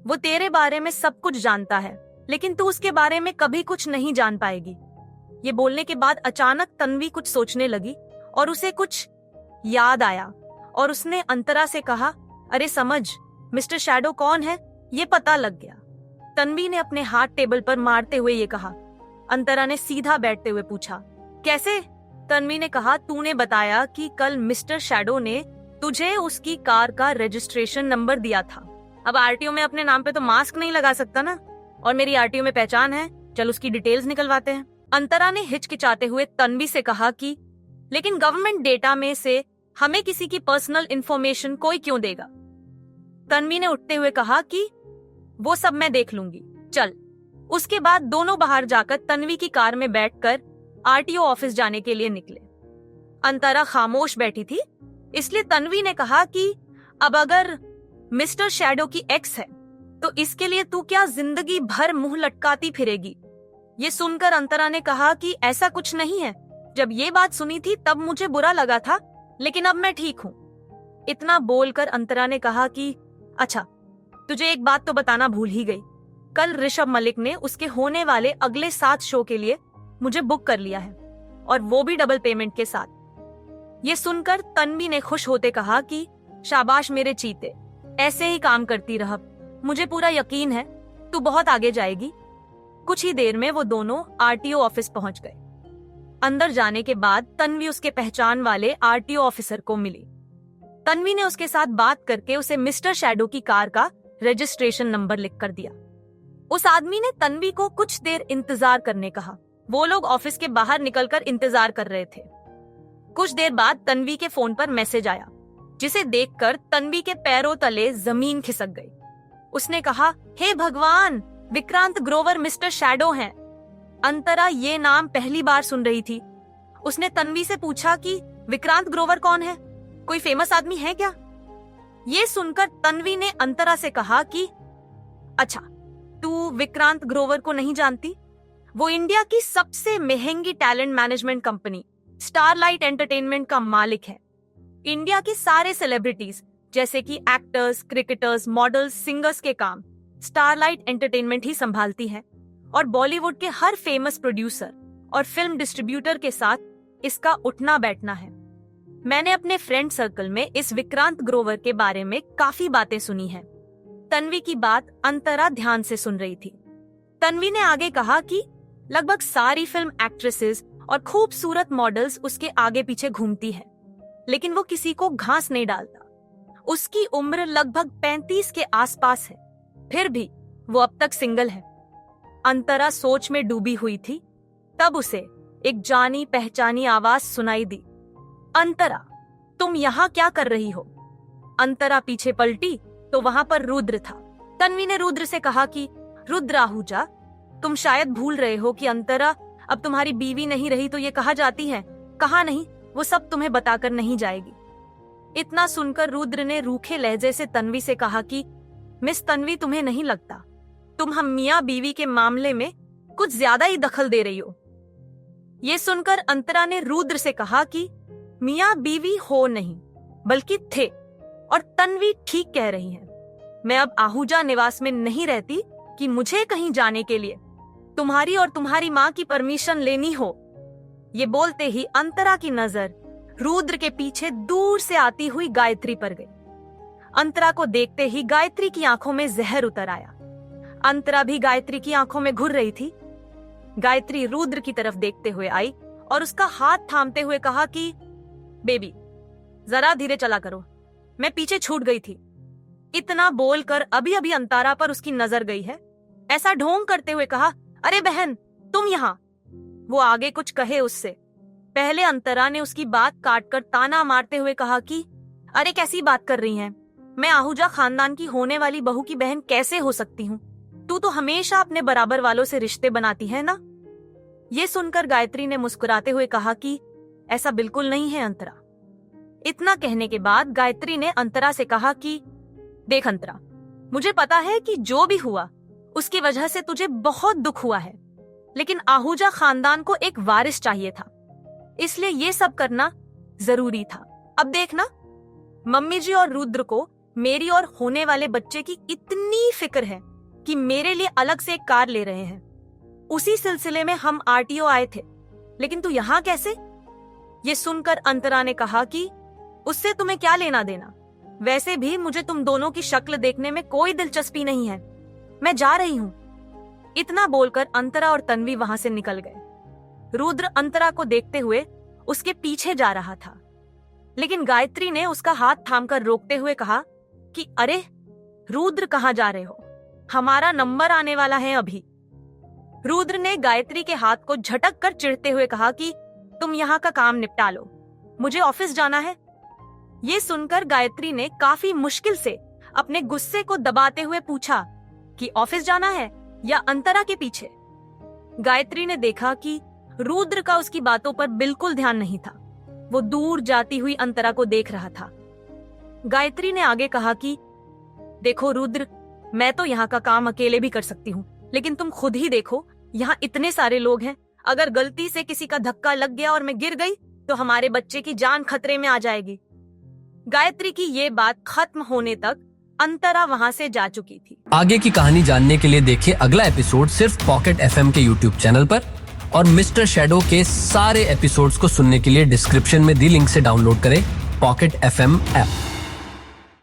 वो तेरे बारे में सब कुछ जानता है, लेकिन तू उसके बारे में कभी कुछ नहीं जान पाएगी। ये बोलने के बाद अचानक तन्वी कुछ सोचने लगी और उसे कुछ याद आया और उसने अंतरा से कहा, अरे समझ, मिस्टर शैडो कौन है ये पता लग गया। तन्वी ने अपने हाथ टेबल पर मारते हुए ये कहा। अंतरा ने सीधा बैठते हुए पूछा, कैसे? तन्वी ने कहा, तूने बताया कि कल मिस्टर शैडो ने तुझे उसकी कार का रजिस्ट्रेशन नंबर दिया था। अब आरटीओ में अपने नाम पे तो मास्क नहीं लगा सकता ना, और मेरी आरटीओ में पहचान है, चल उसकी डिटेल्स निकलवाते हैं। अंतरा ने हिचकिचाते हुए तन्वी से कहा कि लेकिन गवर्नमेंट डेटा में से हमें किसी की पर्सनल इंफॉर्मेशन कोई क्यों देगा? तन्वी ने उठते हुए कहा कि वो सब मैं देख लूंगी, चल। उसके बाद दोनों बाहर जाकर तन्वी की कार में बैठकर आरटीओ ऑफिस जाने के लिए निकले। अंतरा खामोश बैठी थी, इसलिए तन्वी ने कहा कि अब अगर मिस्टर शैडो की एक्स है तो इसके लिए तू क्या जिंदगी भर मुंह लटकाती फिरेगी? ये सुनकर अंतरा ने कहा कि ऐसा कुछ नहीं है, जब ये बात सुनी थी तब मुझे बुरा लगा था, लेकिन अब मैं ठीक हूँ। इतना बोलकर अंतरा ने कहा कि अच्छा, तुझे एक बात तो बताना भूल ही गई, कल ऋषभ मलिक ने उसके होने वाले अगले 7 शो के लिए मुझे बुक कर लिया है, और वो भी डबल पेमेंट के साथ। ये सुनकर तन्वी ने खुश होते कहा कि शाबाश मेरे चीते, ऐसे ही काम करती रह, मुझे पूरा यकीन है तू बहुत आगे जाएगी। कुछ ही देर में वो दोनों आरटीओ ऑफिस पहुंच गए। अंदर जाने के बाद तन्वी उसके पहचान वाले आरटीओ ऑफिसर को मिली। तन्वी ने उसके साथ बात करके उसे मिस्टर शैडो की कार का रजिस्ट्रेशन नंबर लिख कर दिया। उस आदमी ने तन्वी को कुछ देर इंतजार करने कहा। वो लोग ऑफिस के बाहर निकलकर इंतजार कर रहे थे। कुछ देर बाद तन्वी के फोन पर मैसेज आया, जिसे देखकर तन्वी के पैरों तले जमीन खिसक गई। उसने कहा, हे भगवान, विक्रांत ग्रोवर मिस्टर शैडो हैं। अंतरा ये नाम पहली बार सुन रही थी। उसने तन्वी से पूछा कि विक्रांत ग्रोवर कौन है, कोई फेमस आदमी है क्या? ये सुनकर तन्वी ने अंतरा से कहा कि अच्छा, तू विक्रांत ग्रोवर को नहीं जानती? वो इंडिया की सबसे महंगी talent management company starlight entertainment का मालिक है। इंडिया की सारे सेलिब्रिटीज जैसे कि एक्टर्स, क्रिकेटर्स, मॉडल्स, सिंगर्स के काम स्टारलाइट एंटरटेनमेंट ही संभालती है, और बॉलीवुड के हर फेमस प्रोड्यूसर और फिल्म डिस्ट्रीब्यूटर के साथ इसका उठना बैठना है। मैंने अपने फ्रेंड सर्कल में इस विक्रांत ग्रोवर के बारे में काफी बातें सुनी हैं। तन्वी की बात अंतरा ध्यान से सुन रही थी। तन्वी ने आगे कहा कि लगभग सारी फिल्म एक्ट्रेसेस और खूबसूरत मॉडल्स उसके आगे पीछे घूमती है, लेकिन वो किसी को घास नहीं डालता। उसकी उम्र लगभग 35 के आसपास है, फिर भी वो अब तक सिंगल है। अंतरा सोच में डूबी हुई थी, तब उसे एक जानी पहचानी आवाज सुनाई दी, अंतरा, तुम यहाँ क्या कर रही हो? अंतरा पीछे पलटी तो वहां पर रुद्र था। तन्वी ने रुद्र से कहा कि रुद्र आहूजा, तुम शायद भूल रहे हो कि अंतरा अब तुम्हारी बीवी नहीं रही तो ये कहा जाती है। कहा नहीं, वो सब तुम्हें बताकर नहीं जाएगी। इतना सुनकर रुद्र ने रूखे लहजे से तन्वी से कहा कि मिस तन्वी, तुम्हें नहीं लगता तुम हम मियाँ बीवी के मामले में कुछ ज्यादा ही दखल दे रही हो? ये सुनकर अंतरा ने रुद्र से कहा कि मियाँ बीवी हो नहीं बल्कि थे, और तन्वी ठीक कह रही है। मैं अब आहूजा निवास में नहीं रहती कि मुझे कहीं जाने के लिए तुम्हारी और तुम्हारी माँ की परमिशन लेनी हो। ये बोलते ही अंतरा की नजर रुद्र के पीछे दूर से आती हुई गायत्री पर गई। अंतरा को देखते ही गायत्री की आंखों में जहर उतर आया। अंतरा भी गायत्री की आंखों में घुर रही थी। गायत्री रुद्र की तरफ देखते हुए आई और उसका हाथ थामते हुए कहा कि बेबी, जरा धीरे चला करो, मैं पीछे छूट गई थी। इतना बोलकर अभी अभी अंतरा पर उसकी नजर गई है, ऐसा ढोंग करते हुए कहा, अरे बहन, तुम यहाँ। वो आगे कुछ कहे उससे पहले अंतरा ने उसकी बात काटकर ताना मारते हुए कहा कि अरे कैसी बात कर रही हैं? मैं आहूजा खानदान की होने वाली बहू की बहन कैसे हो सकती हूँ? तू तो हमेशा अपने बराबर वालों से रिश्ते बनाती है ना? ये सुनकर गायत्री ने मुस्कुराते हुए कहा कि ऐसा बिल्कुल नहीं है अंतरा। इतना कहने के बाद गायत्री ने अंतरा से कहा कि देख अंतरा, मुझे पता है कि जो भी हुआ उसकी वजह से तुझे बहुत दुख हुआ है, लेकिन आहूजा खानदान को एक वारिस चाहिए था, इसलिए ये सब करना जरूरी था। अब देखना, मम्मी जी और रुद्र को मेरी और होने वाले बच्चे की इतनी फिक्र है कि मेरे लिए अलग से एक कार ले रहे हैं। उसी सिलसिले में हम आरटीओ आए थे, लेकिन तू यहाँ कैसे? ये सुनकर अंतरा ने कहा कि उससे तुम्हें क्या लेना देना, वैसे भी मुझे तुम दोनों की शक्ल देखने में कोई दिलचस्पी नहीं है, मैं जा रही हूं। इतना बोलकर अंतरा और तन्वी वहां से निकल गए। रुद्र अंतरा को देखते हुए उसके पीछे जा रहा था, लेकिन गायत्री ने उसका हाथ थामकर रोकते हुए कहा कि अरे रुद्र, कहां जा रहे हो? हमारा नंबर आने वाला है अभी। रुद्र ने गायत्री के हाथ को झटक कर चिढ़ते हुए कहा कि तुम यहाँ का काम निपटा लो, मुझे ऑफिस जाना है। ये सुनकर गायत्री ने काफी मुश्किल से अपने गुस्से को दबाते हुए पूछा कि ऑफिस जाना है या अंतरा के पीछे? गायत्री ने देखा कि रुद्र का उसकी बातों पर बिल्कुल ध्यान नहीं था। वो दूर जाती हुई अंतरा को देख रहा था। गायत्री ने आगे कहा कि देखो रुद्र, मैं तो यहाँ का काम अकेले भी कर सकती हूँ, लेकिन तुम खुद ही देखो, यहाँ इतने सारे लोग हैं। अगर गलती से किसी का धक्का लग गया और मैं गिर गई तो हमारे बच्चे की जान खतरे में आ जाएगी। गायत्री की ये बात खत्म होने तक अंतरा वहां से जा चुकी थी। आगे की कहानी जानने के लिए देखिए अगला एपिसोड सिर्फ पॉकेट एफएम के यूट्यूब चैनल पर, और मिस्टर शैडो के सारे एपिसोड्स को सुनने के लिए डिस्क्रिप्शन में दी लिंक से डाउनलोड करें पॉकेट एफएम ऐप।